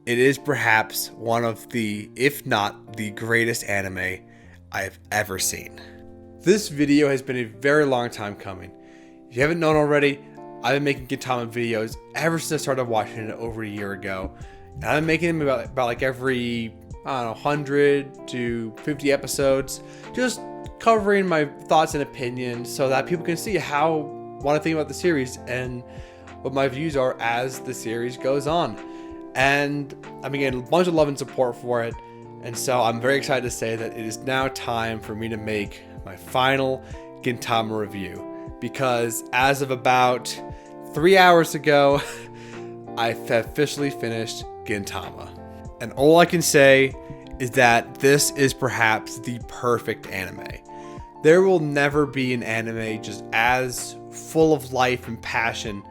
It is perhaps one of the, if not the greatest anime I've ever seen. This video has been a very long time coming. If you haven't known already, I've been making Gintama videos ever since I started watching it over a year ago. And I've been making them about like every, 100 to 50 episodes, just covering my thoughts and opinions so that people can see what I think about the series and what my views are as the series goes on. And I've been getting a bunch of love and support for it. And so I'm very excited to say that it is now time for me to make my final Gintama review. Because as of about 3 hours ago, I officially finished Gintama. And all I can say is that this is perhaps the perfect anime. There will never be an anime just as full of life and passion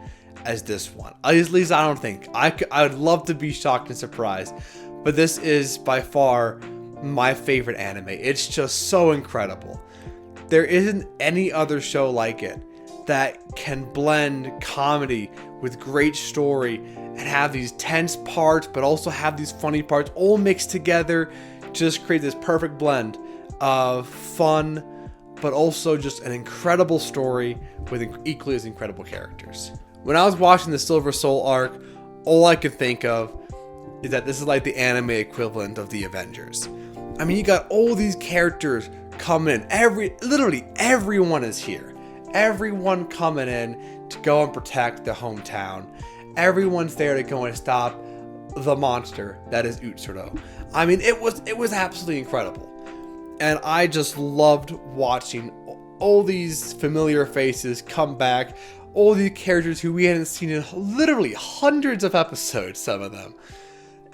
as this one. At least I don't think. I would love to be shocked and surprised, but this is by far my favorite anime. It's just so incredible. There isn't any other show like it that can blend comedy with great story and have these tense parts but also have these funny parts all mixed together. Just create this perfect blend of fun but also just an incredible story with equally as incredible characters. When I was watching the Silver Soul arc, all I could think of is that this is like the anime equivalent of the Avengers. I mean, you got all these characters coming in. Literally everyone is here. Everyone coming in to go and protect the hometown. Everyone's there to go and stop the monster that is Utsuro. I mean, it was absolutely incredible. And I just loved watching all these familiar faces come back. All these characters who we hadn't seen in literally hundreds of episodes, some of them.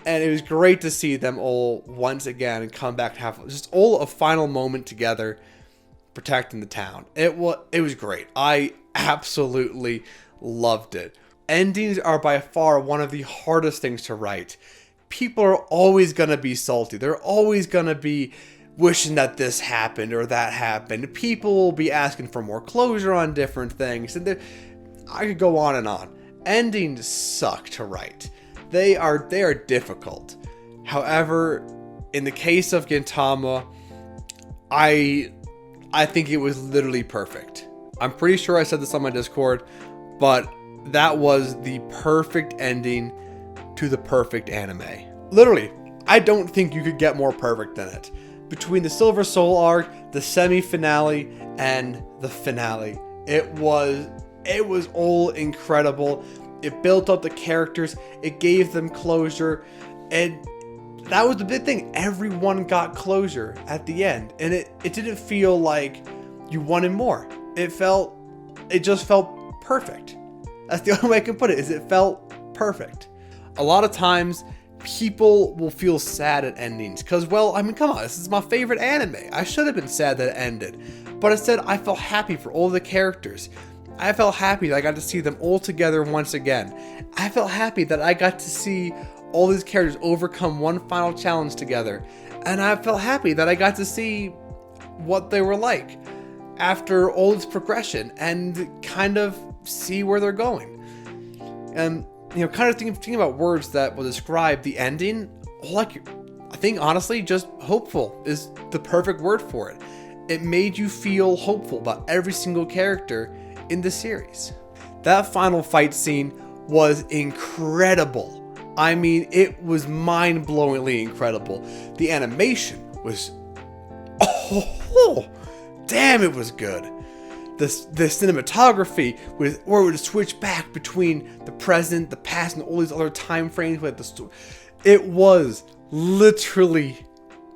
And it was great to see them all once again and come back to have just all a final moment together protecting the town. It was great. I absolutely loved it. Endings are by far one of the hardest things to write. People are always going to be salty. They're always going to be wishing that this happened or that happened. People will be asking for more closure on different things. And I could go on and on. Endings suck to write. They are difficult. However, in the case of Gintama, I think it was literally perfect. I'm pretty sure I said this on my Discord, but that was the perfect ending to the perfect anime. Literally, I don't think you could get more perfect than it. Between the Silver Soul arc, the semi-finale, and the finale, it was all incredible. It built up the characters. It gave them closure. And that was the big thing. Everyone got closure at the end. And it didn't feel like you wanted more. It just felt perfect. That's the only way I can put it, is it felt perfect. A lot of times, people will feel sad at endings. Because, well, I mean, come on. This is my favorite anime. I should have been sad that it ended. But instead, I felt happy for all the characters. I felt happy that I got to see them all together once again. I felt happy that I got to see all these characters overcome one final challenge together. And I felt happy that I got to see what they were like after all this progression and kind of see where they're going. And, kind of thinking about words that will describe the ending, I think honestly, just hopeful is the perfect word for it. It made you feel hopeful about every single character in the series. That final fight scene was incredible. I mean, it was mind-blowingly incredible. The animation was, damn, it was good. The cinematography where it would switch back between the present, the past, and all these other time frames with the story. It was literally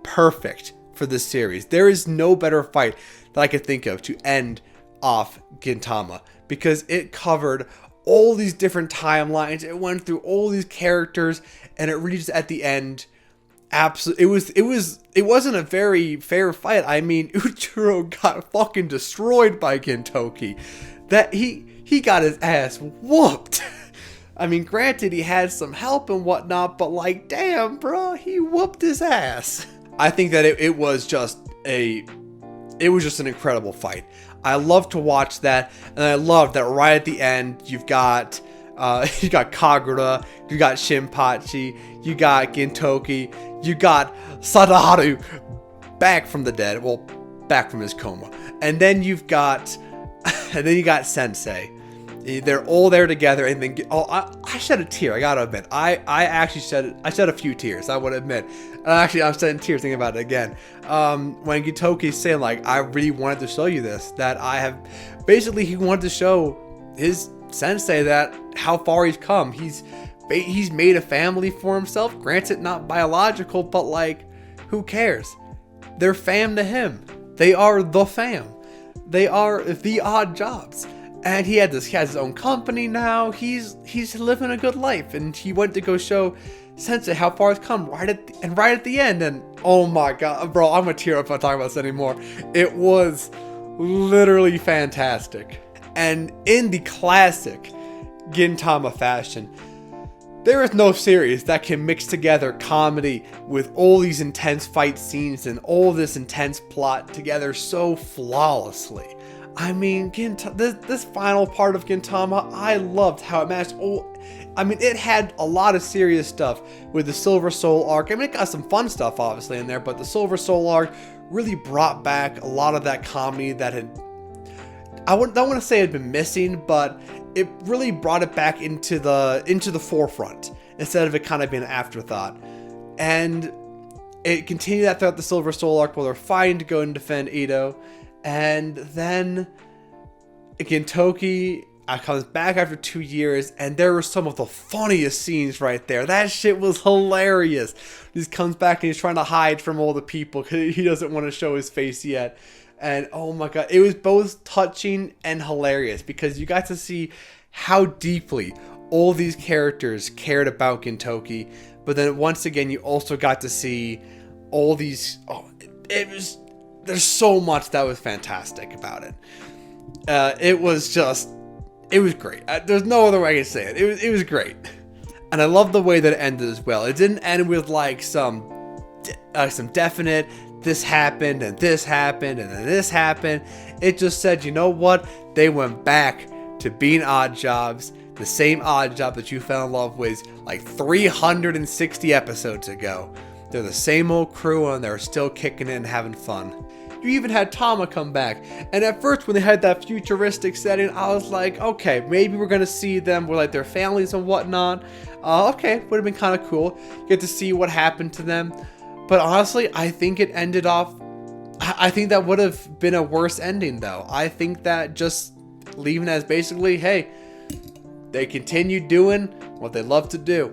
perfect for this series. There is no better fight that I could think of to end off Gintama, because it covered all these different timelines. It went through all these characters, and it reached at the end. Absolutely, it wasn't a very fair fight. I mean, Utsuro got fucking destroyed by Gintoki. That he got his ass whooped. I mean, granted, he had some help and whatnot, but like, damn, bro, he whooped his ass. I think that it was just an incredible fight. I love to watch that, and I love that right at the end, you've got You got Kagura, you got Shinpachi, you got Gintoki, you got Sadaharu back from the dead, well, back from his coma, and then you got Sensei. They're all there together, and then I shed a tear. I gotta admit, I actually shed a few tears. I would admit, and actually I'm shedding tears thinking about it again. When Gintoki's saying like, I really wanted to show you this, that I have, basically he wanted to show his sensei that how far he's come. He's made a family for himself. Granted, not biological, but like, who cares? They're fam to him. They are the fam. They are the odd jobs. And he has his own company now. He's living a good life, and he went to go show Sensei how far it's come right at the end. And oh my god, bro, I'm gonna tear up if I talk about this anymore. It was literally fantastic. And in the classic Gintama fashion, there is no series that can mix together comedy with all these intense fight scenes and all this intense plot together so flawlessly. I mean, this final part of Gintama, I loved how it matched. It had a lot of serious stuff with the Silver Soul arc. I mean, it got some fun stuff obviously in there, but the Silver Soul arc really brought back a lot of that comedy that don't want to say had been missing, but it really brought it back into the forefront instead of it kind of being an afterthought. And it continued that throughout the Silver Soul arc while they're fighting to go and defend Ito. And then Gintoki comes back after 2 years, and there were some of the funniest scenes right there. That shit was hilarious. He comes back and he's trying to hide from all the people because he doesn't want to show his face yet. And oh my god, it was both touching and hilarious because you got to see how deeply all these characters cared about Gintoki. But then once again, you also got to see all these... There's so much that was fantastic about it. It was great. There's no other way I can say it. It was great. And I love the way that it ended as well. It didn't end with like some definite, this happened and this happened and then this happened. It just said, you know what? They went back to being odd jobs. The same odd job that you fell in love with like 360 episodes ago. They're the same old crew and they're still kicking it and having fun. You even had Tama come back. And at first when they had that futuristic setting, I was like, okay, maybe we're going to see them with like their families and whatnot. Okay, would have been kind of cool. Get to see what happened to them. But honestly, I think it ended off... I think that would have been a worse ending though. I think that just leaving as basically, hey, they continue doing what they love to do.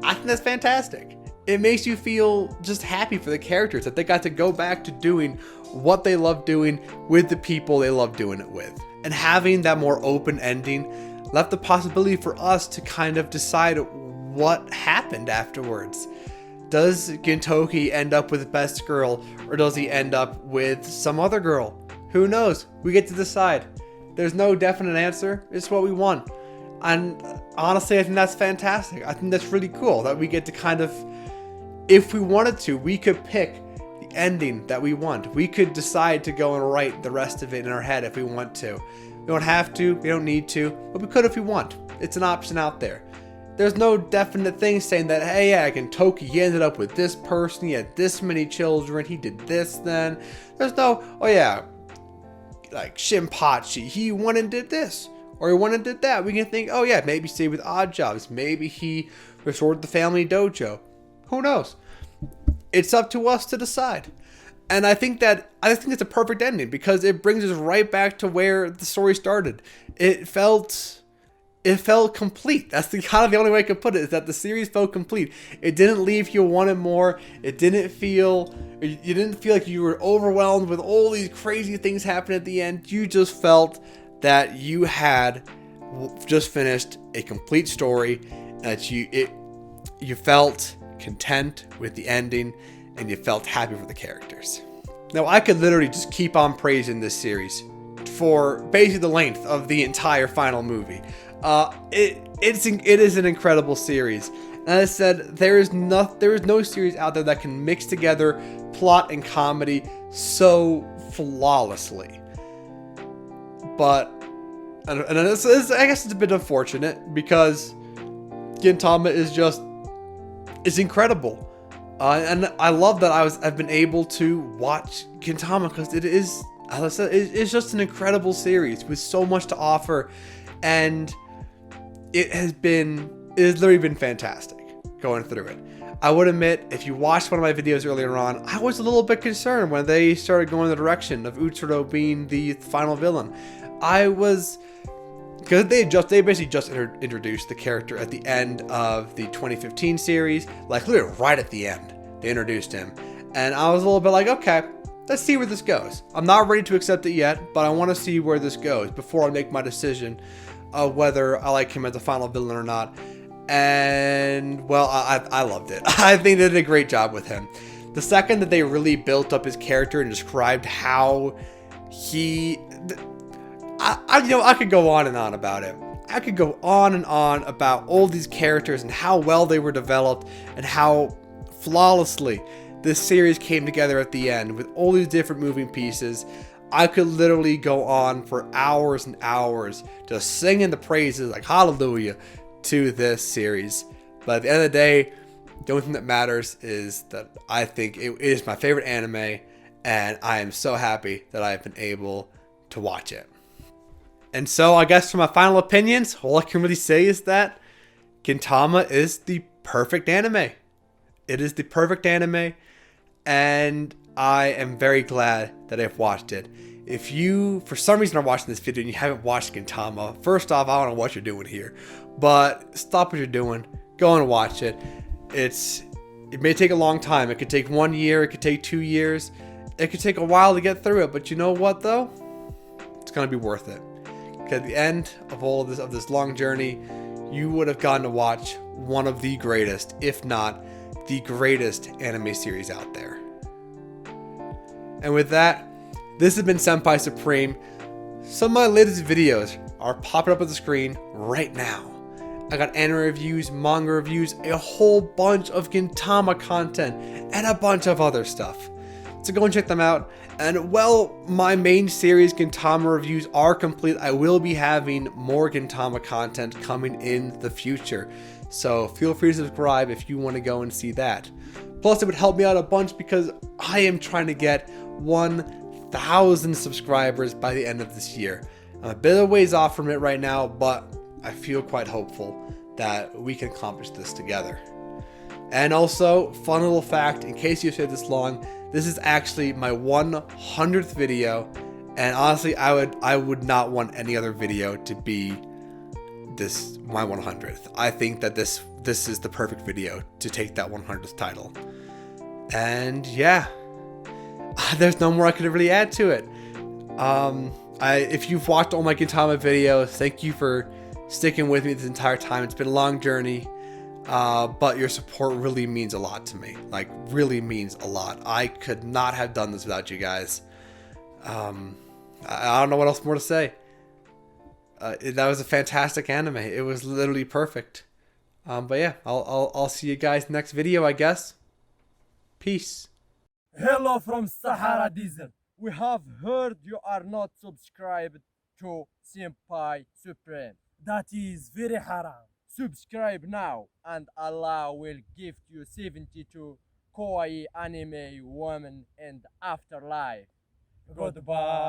I think that's fantastic. It makes you feel just happy for the characters that they got to go back to doing what they love doing with the people they love doing it with. And having that more open ending left the possibility for us to kind of decide what happened afterwards. Does Gintoki end up with the best girl, or does he end up with some other girl? Who knows? We get to decide. There's no definite answer. It's what we want. And honestly, I think that's fantastic. I think that's really cool that we get to kind of... If we wanted to, we could pick the ending that we want. We could decide to go and write the rest of it in our head if we want to. We don't have to, we don't need to, but we could if we want. It's an option out there. There's no definite thing saying that, hey, yeah, Gintoki, he ended up with this person, he had this many children, he did this then. There's no, oh yeah, like Shinpachi, he went and did this. Or he went and did that. We can think, oh yeah, maybe stay with odd jobs. Maybe he restored the family dojo. Who knows? It's up to us to decide. And I think it's a perfect ending because it brings us right back to where the story started. It felt complete. That's kind of the only way I could put it, is that the series felt complete. It didn't leave you wanting more. You didn't feel like you were overwhelmed with all these crazy things happening at the end. You just felt that you had just finished a complete story, that you felt content with the ending, and you felt happy for the characters. Now, I could literally just keep on praising this series for basically the length of the entire final movie. It is an incredible series. And as I said, there is no series out there that can mix together plot and comedy so flawlessly. But And I guess it's a bit unfortunate because Gintama is incredible. And I love that I've been able to watch Gintama because it is, as I said, it's just an incredible series with so much to offer, and it has literally been fantastic going through it. I would admit, if you watched one of my videos earlier on, I was a little bit concerned when they started going the direction of Utsuro being the final villain. Because they basically just introduced the character at the end of the 2015 series, like literally right at the end, they introduced him. And I was a little bit like, okay, let's see where this goes. I'm not ready to accept it yet, but I want to see where this goes before I make my decision of whether I like him as a final villain or not. And, well, I loved it. I think they did a great job with him. The second that they really built up his character and described how he... I could go on and on about it. I could go on and on about all these characters and how well they were developed and how flawlessly this series came together at the end with all these different moving pieces. I could literally go on for hours and hours just singing the praises like hallelujah to this series. But at the end of the day, the only thing that matters is that I think it is my favorite anime, and I am so happy that I've been able to watch it. And so I guess for my final opinions, all I can really say is that Gintama is the perfect anime. It is the perfect anime, and I am very glad that I've watched it. If you, for some reason, are watching this video and you haven't watched Gintama, first off, I don't know what you're doing here, but stop what you're doing, go and watch it. It may take a long time. It could take 1 year, it could take 2 years, it could take a while to get through it, but you know what though? It's gonna be worth it. At the end of all of this long journey, you would have gotten to watch one of the greatest, if not the greatest anime series out there. And with that, this has been Senpai Supreme. Some of my latest videos are popping up on the screen right now. I got anime reviews, manga reviews, a whole bunch of Gintama content, and a bunch of other stuff. So go and check them out. And while my main series Gintama reviews are complete, I will be having more Gintama content coming in the future. So feel free to subscribe if you want to go and see that. Plus, it would help me out a bunch because I am trying to get 1,000 subscribers by the end of this year. I'm a bit of ways off from it right now, but I feel quite hopeful that we can accomplish this together. And also, fun little fact, in case you've stayed this long, this is actually my 100th video, and honestly, I would not want any other video to be my 100th. I think that this is the perfect video to take that 100th title. And yeah, there's no more I could really add to it. If you've watched all my Gintama videos, thank you for sticking with me this entire time. It's been a long journey. But your support really means a lot to me. Like, really means a lot. I could not have done this without you guys. I don't know what else more to say. That was a fantastic anime. It was literally perfect. But yeah, I'll see you guys next video, I guess. Peace. Hello from Sahara Desert. We have heard you are not subscribed to Senpai Supreme. That is very haram. Subscribe now and Allah will gift you 72 kawaii anime women and afterlife. Goodbye.